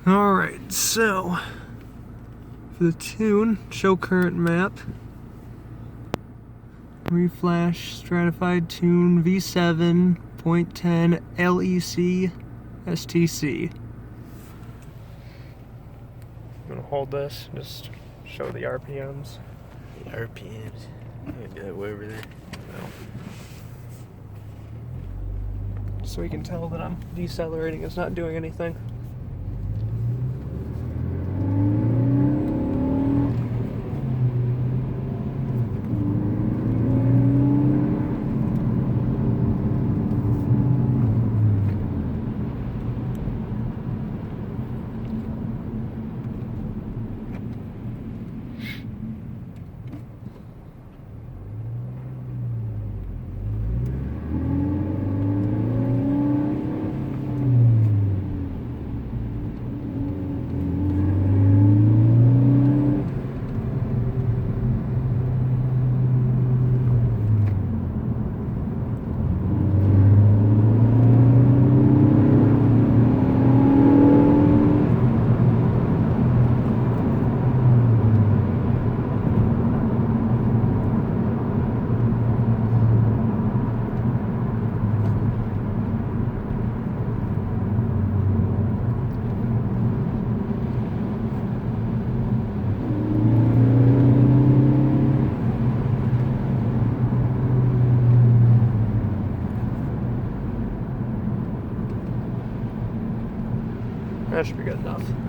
Alright, so for the tune, show current map, reflash stratified tune V7.10 LEC STC. I'm gonna hold this, just show the RPMs. The RPMs. I'm gonna do that way over there. So we can tell that I'm decelerating, it's not doing anything. That should be good enough.